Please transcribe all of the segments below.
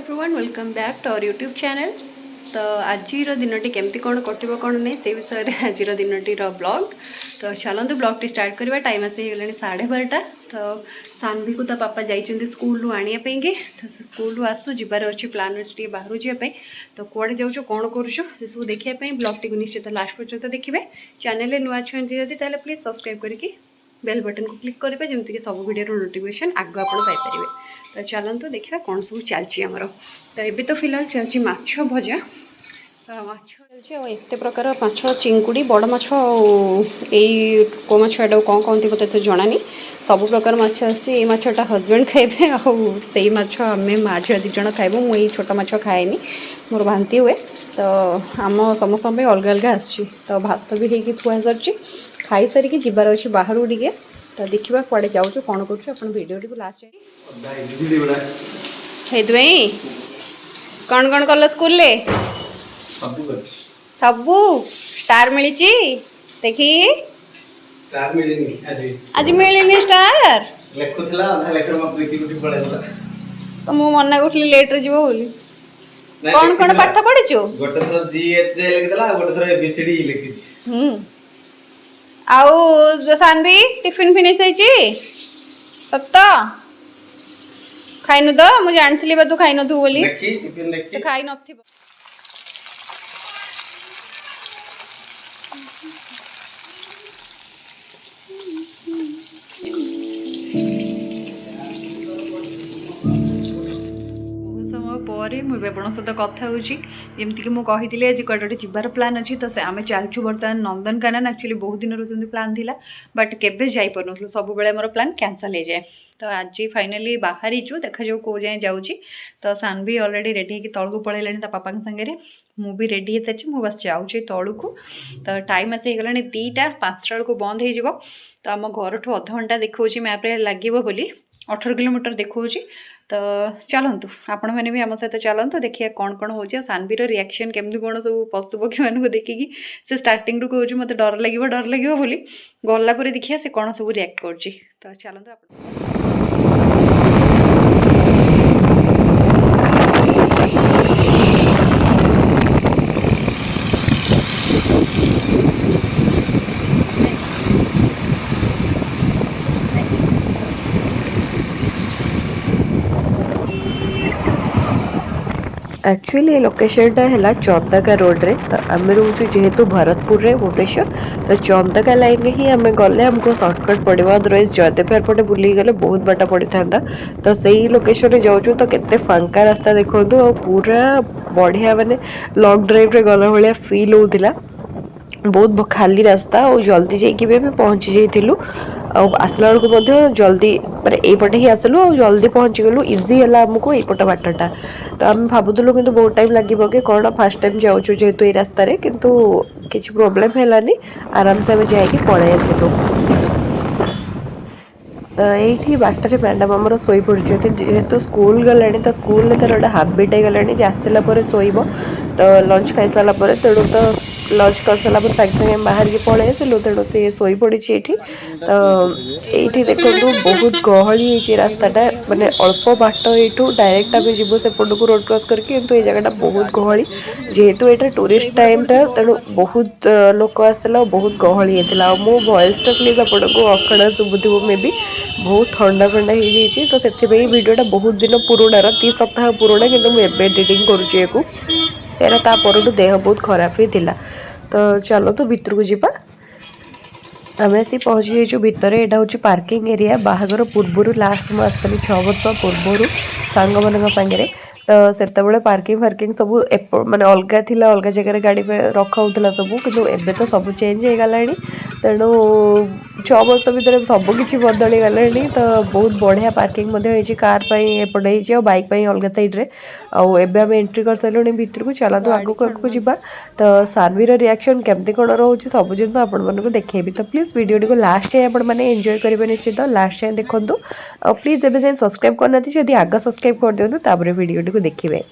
Everyone welcome back to our YouTube channel. तो आज दिन केमती कौन कटो कौन नहीं से विषय में आज दिन ब्लॉग। तो चलते ब्लॉग स्टार्ट करवा। टाइम आसी गला 12:30। तो सानवी को तो पापा जाइए स्कूल आने तो से स्कूल आसू जबार अच्छे प्लान अच्छे बाहर जावाई। तो कौड़े जाऊँ कौन करूँ से सब देखापी ब्लॉग टी निश्चित लास्ट पर्यटन देखिए। चैनल नुआ छुआ जदि प्लीज सब्सक्राइब करके बेल बटन को क्लिक करेंगे जमीक सब वीडियो नोटिफिकेशन आग आपरे। तो चलते देखा कौन सब चलती आमर। तो ये तो फिलहाल चलती माछ भजा। तो माछ चलती एत प्रकार माछ चिंकुड़ी बड़ माछ यही कौ माछ एटा कौन कहते मत तो जानानी। सब प्रकार माछ आछटा हजबैंड खाइबे आई माछ आम माँ झील दिज खाइबू। मुझे छोट माछ खाएनी मोर भांति हुए। तो आम समस्त अलग अलग आसी। तो भात भी होगी थुआ सर खाई सारिकी जबार अच्छे बाहर टे। तो देखा कड़े जाऊँ कौन करीडियो लास्ट कौन कौन कल स्कूल सबू स्टार मिली देखी आज मिलनी स्टार तो मु मना करी लेट जीव बोली। कौन कौन पाठ पढ़ीचु गोटे थर जीएच लिखिदेला गोटे थर एबीसीडी लिखिछि। आउ सानवी टिफिन फिनिश होइछि सत्त खाइनु तो मुझे जानथली बा तू खाइ नथु बोली तो खाइ नथिबो। मुझे सहित कथा होमती कि मुझे आज कटे जबार प्लान अच्छी। तो आम चलचु बर्तमान नंदनकानन। एक्चुअली बहुत दिन रोज प्लान थिला बट केबे जाई परनु सब बेले मोर प्लान कैंसल हो जाए। तो आज फाइनाली बाहरी देखा जाऊ कौ जाए जाऊँगी। तो सानवी ऑलरेडी रेडी होगी तौक पलैलानी पापा सागरे मु भी रेडी हो सारी मुझे बस जाऊँगी तौक। तो टाइम आसीगला 2टा 5टा बेलू बंद हो। तो आम घर ठू अध घंटा देखा मैप्रे लगे बोली 18 किलोमीटर देखा। तो चलतु आपण मैंने भी आम सहित चलतु देखिए कौन कौन हो। सानवीर रिएक्शन केमती कौन सब पशुपक्षी मानक देखिकी से स्टार्टिंग रू कहूँ मत डर लगे बोली गलापर देखिए से कौन सब रिएक्ट कर। तो चलतु एक्चुअली लोकेशनटा है चंदका रोड रे। तो आम रोचु जेहेतु भरतपुर रे भुवनेश्वर। तो चंदका लाइन ही आम गले हमको सर्टकट पड़ो। अदरवाइज जयदेव एयरपोर्ट बुली गले बहुत बाटा पड़ी था। तो सही लोकेशन जाऊँ तो केते फांका रास्ता देखो पूरा बढ़िया माने लॉन्ग ड्राइव रे गला भाया फील होता। बहुत खाली रास्ता और जल्दी जाइए भी पहुँची जाइलु। आसला बेलू जल्दी माने यपटे ही आसलु और जल्दी पहुँची गलु। इजी है आमको यपट बाटटा। तो आम भावुलु कि बहुत टाइम लगे कि कौन फास्ट टाइम जाऊँ जेहेतु ये रास्त किंतु किसी प्रोब्लेम है आराम से आम जाकि पलि आसलु। तो ये बाटर मैडम आमर शोई पड़ी जेहेतु स्कूल गला। तो स्कूल तार गोटे हाबिट हो गला आसला शोब। तो लंच खाई सारापर तेणु तो लंच कर सारापर सागे सागे बाहर की पलि आसलु तेणु सी शोई पड़ी ये। तो ये देखो बहुत गहली है रास्ताटा माने अल्प बाट यू डायरेक्ट आम जीव सेपट को रोड क्रॉस करके। किंतु ये जगह बहुत गहली जेहेतु ये टूरिस्ट टाइम टा तेणु बहुत लोक आसला बहुत गहली होता। मो वॉइस टा क्लिप आप अखड़ा शुभुव मे भी बहुत ठंडा ठंडा हो जाए। तो से भिडियोटा बहुत दिन पुराणार 30 सप्ताह पुराणा कि मुझे एडिटिंग करूँ यार तापर देह बहुत खराब होता। तो चलो तो भितर को जीपा आम आसी पहुँची जाइए भितर। यहाँ हूँ पार्किंग एरिया। बाहागर पूर्वर लास्ट मुझे 6 वर्ष पूर्वर सांग मान सागर। तो से पार्किंग फार्किंग सब माने अलग थी अलग जगह गाड़ी रखा होता सब किंतु एबे तो सब चेंज हो गला। तेणु 6 वर्ष भितर सबकि बदली गला। तो बहुत बढ़िया पार्किंग कार एपटे और बाइक अलग साइड्रे आम एंट्री कर सारे भितर को। चलतु आगक आगक जावा। तो सानवीर रिएक्शन केमती कौन रोचे सब जिन आपको देखेबी। तो प्लीज वीडियो को लास्ट टाइम आप एंजॉय करेंगे निश्चित लास्ट टाइम देखूँ। और प्लीज एवं जाए सब्सक्राइब करना जदि आग सब्सक्राइब कर दिखाँ तापर वीडियो को देखिए।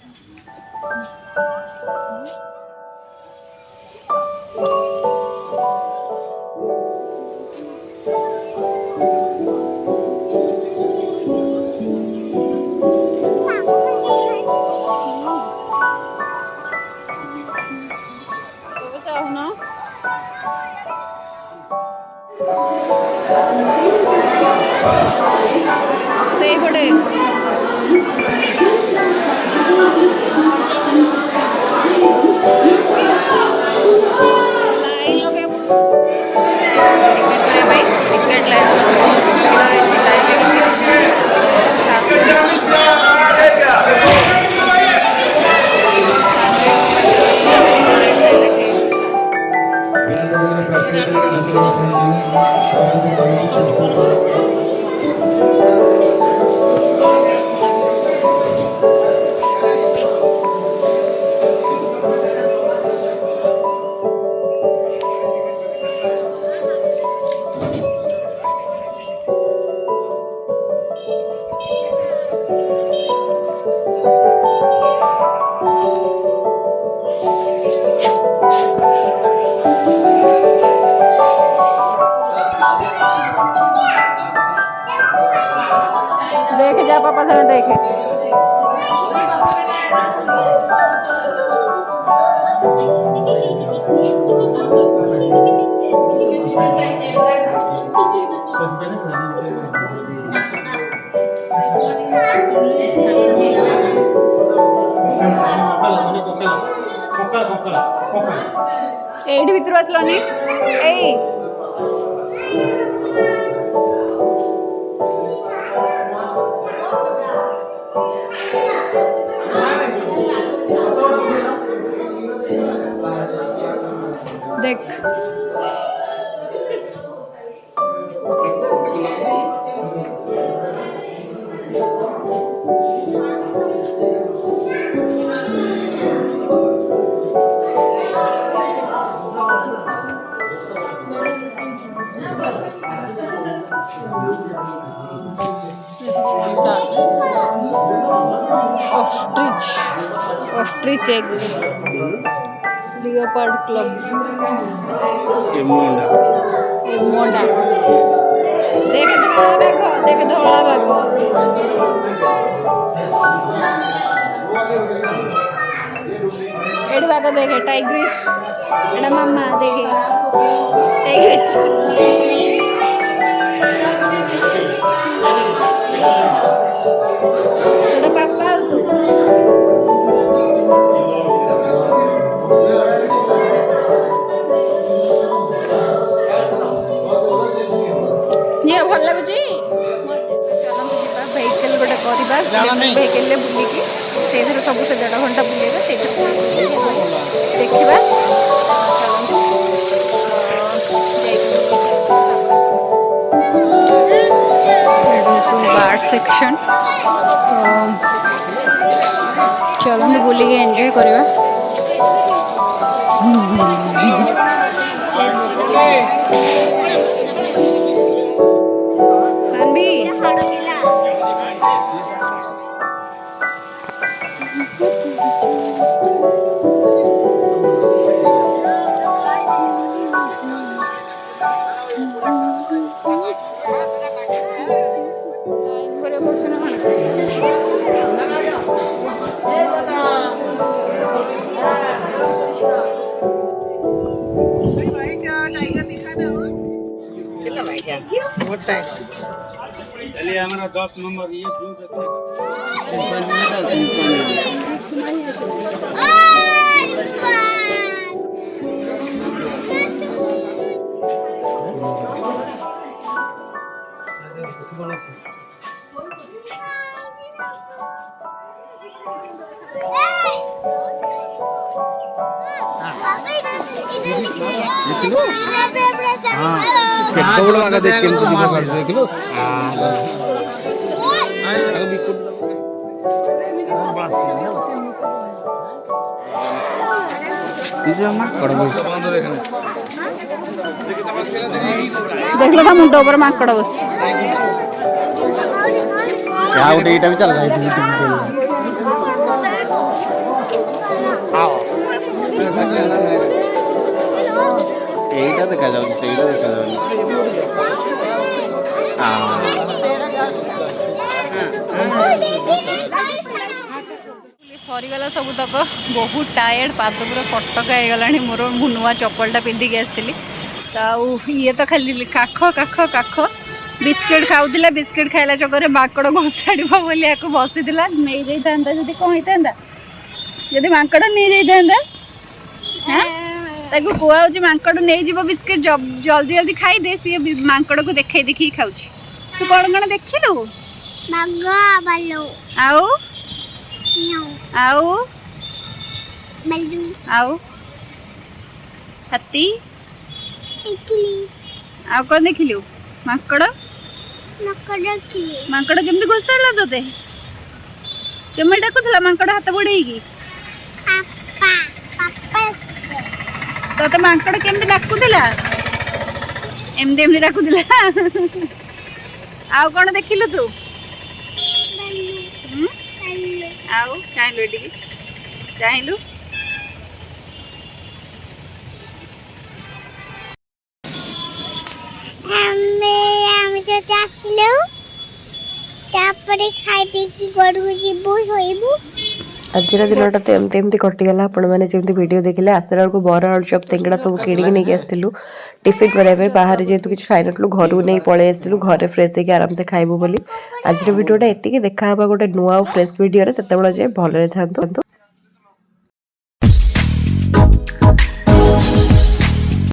समय देखे एडी भितर आसलनी ए देख ऑस्ट्रिच एग लियोपार्ड क्लब एमोंडा देख धोला बाघ एड बाघ देखे टाइग्रिस एडा मामा देखे टाइग्रिस एडा पापा तू ये भल लगुच चलते भेहिकल गोटे करवा भेहिकल बुलिकी से सब से 1.5 घंटा बुलेगा देखा बार्ड सेक्शन चलते बुलिकी एंजॉय करवा चलिए हमारा 10 नंबर ये देख लो ना मुंड ऊपर माकड़ बस भी चल रहा है এইটা দেখা যাচ্ছে সেইটা দেখা যাচ্ছে सरीगला सबुतक बहुत टायर्ड पाद पूरा फटका होगला मोर मु नुआ चप्पलटा पिंधिकी आसती ये तो खाली काख काख काख बिस्किट खाऊला बिस्किट खाइला चक्कर माकड़ घोषाड़ बोली या बसी नहीं जाता जी कौन होता जदि माकड़ नहीं जाता हाँ कहूँ माकड़ नहीं जीव बिस्किट जल्दी जल्दी खाई दे सी माकड़ को देखे देखी खाऊ तू कौन कौन देखिलु आओ आओ आओ हाथी आओ कौन देखिलु माकड़ माकड़ केमती घोषाड़ा तोते केम डाकुला माकड़ हाथ बढ़ेगी तोते माकड़ केमती डाकुला एमती एमती डाकुला आओ कौन देखिलु तू आओ चाहलु एटिकी चाहलु ତାପରେ ଖାଇ ପିଇକି ଘରକୁ ଯିବୁ ଶୋଇବୁ। ଆଜିର ଦିନଟା ତ ଏମିତି କଟିଗଲା। ଆପଣମାନେ ଯେମିତି ଭିଡ଼ିଓ ଦେଖିଲେ ଆସିଲା ବେଳକୁ ବରା ଆଳୁଚପ୍ ସିଙ୍ଗଡ଼ା ସବୁ କିଣିକି ନେଇକି ଆସିଥିଲୁ ଟିଫିନ୍ କରିବା ପାଇଁ। ବାହାରେ ଯେହେତୁ କିଛି ଖାଇନଥିଲୁ ଘରକୁ ନେଇ ପଳେଇ ଆସିଥିଲୁ ଘରେ ଫ୍ରେଶ୍ ହେଇକି ଆରାମସେ ଖାଇବୁ ବୋଲି। ଆଜିର ଭିଡ଼ିଓଟା ଏତିକି। ଦେଖା ହେବା ଗୋଟେ ନୂଆ ଆଉ ଫ୍ରେଶ୍ ଭିଡ଼ିଓରେ। ସେତେବେଳେ ଯାଏ ଭଲରେ ଥାନ୍ତୁ।